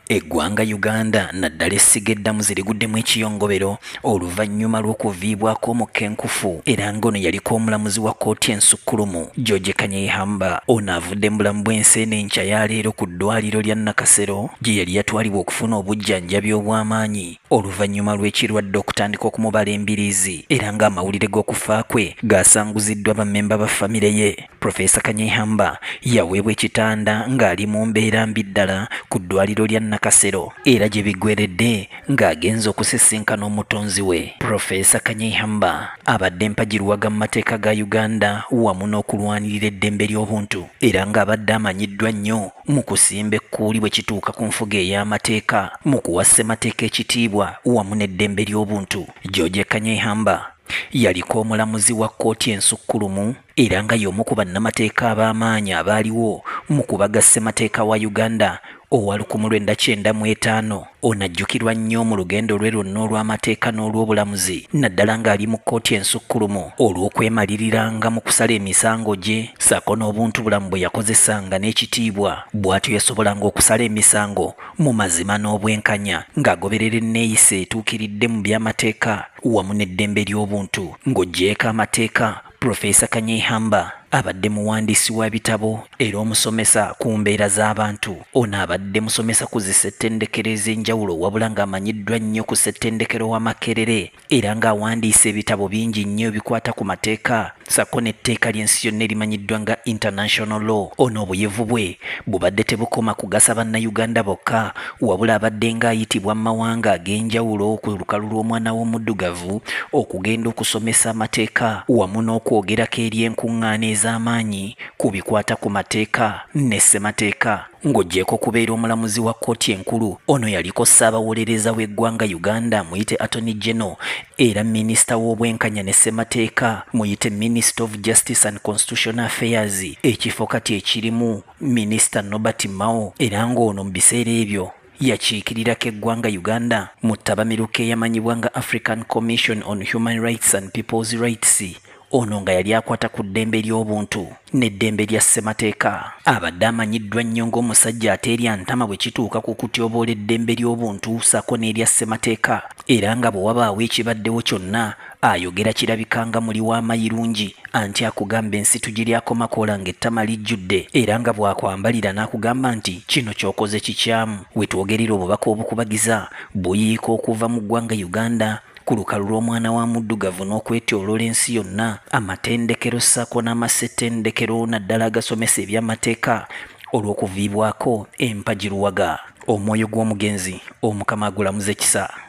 Eggwanga Uganda naddala essiga eddamu ziriguddemu ekiyongobero oluvannyuma lw'okuviibwako omukenkufu era ng'ono yaliko omulamuzi wa kkooti ensukkulumu George Kanyehamba. Ono avudde mu bulamu bw'enseene enkya ya leero ku ddwaliro lya Nakasero gye yali yatwalibwa okufuna obujjanjabi obw'amaanyi oluvannyuma lw'ekirwadde okutandika okumubala embiriizi era ng'amawulire g'okufa kwe gaasanguziddwa bammemba ba famire ye. Profesa Kanyehamba yaweebwa ekitanda ng'ali mu mbeera mbi ddala ku ddwaliro lya Nakasero era gye biggweredde ng'agenza okusisinkana omutonzi we. Profesa Kanyehamba abadde mpagiruwaga mu mateeka ga Uganda wamu n'okulwanirira eddembe ly'obuntu era ng'abadde amanyiddwa nnyo mu kusimba ekkuuli bwe kituuka ku nfuga ey'amateeka mu kuwa ssemateeka ekitiibwa wamu n'eddembe ly'obuntu. George Kanyehamba yaliko omulamuzi wa kkooti ensukkulumu era nga y'omu ku bannamateeka ab'amaanyi abaaliwo mu kubaga ssemateeka wa Uganda owa 1995. Ono ajjukirwa nnyo mu lugendo lwe lwonna olw'amateeka n'olw'obulamuzi naddala ng'ali mu kkooti ensukkulumu olw'okwemaliriranga mu kusala emisango gye ssaako n'obuntu bulamu bwe yakozesanga n'ekitiibwa bw'atyo yasobolanga okusala emisango mu mazima n'obwenkanya ng'agoberera enneeyisa etuukiridde mu by'amateeka wamu n'eddembe ly'obuntu ng'oggyeeko amateeka. Profesa Kanyehamba abadde muwandiisi wa bitabo era omusomesa ku mbeera z'abantu. Ono abadde musomesa ku zissettendekero ez'enjawulo wabula ng'amanyiddwa nnyo ku ssettendekero wa Makerere era ng'awandiisa ebitabo bingi nnyo ebikwata ku mateeka ssaako n'etteeka ly'ensi yonna erimanyiddwa nga international law. Ono obuyevu bwe bubadde tebukoma kugasa bannayuganda bokka wabula abadde ng'ayitibwa mu mawanga ag'enjawulo ku lukalu lw'omwana w'omuddugavu okugenda okusomesa amateeka wamu n'okwogerako eri enkuŋŋaana ez'amaanyi ku bikwata ku mateeka ne ssemateeka. Ng'oggyeeko kubeera omulamuzi wa kkooti enkulu, ono yaliko ssaabawolereza w'eggwanga Uganda muyite Attorney General era minisita w'obwenkanya ne ssemateeka muyite Minister of Justice and Constitutional Affairs, ekifo kati ekirimu Minisita Norbert Mao era ng'ono mu biseera ebyo yakiikirirako eggwanga Uganda mu ttabamiruka eyamanyibwa nga African Commission on Human Rights and People's Rights. Ono nga yali akwata ku ddembe ly'obuntu n'eddembe lya ssemateeka. Abadde amanyiddwa nnyo ng'omusajja ateerya ntama bwe kituuka ku kutyoboola eddembe ly'obuntu ssaako n'erya ssemateeka era nga bwe wabaawo ekibaddewo kyonna ayogera kirabikanga muli w'amayirungi anti akugamba ensi tugiryakomakoola ng'ettama lijjudde era nga bw'akwambalira n'akugamba nti kino ky'okoze kikyamu. We twogerera obubaka obukubagiza buyiika okuva mu ggwanga Uganda ku lukalu lw'omwana wa muddugavu n'okwetooloola ensi yonna amatendekero ssaako n'amassettendekero naddala agasomesa eby'amateeka olw'okuviibwako empagiruwaga. Omwoyo gw'omugenzi Omukama agulamuze kisa.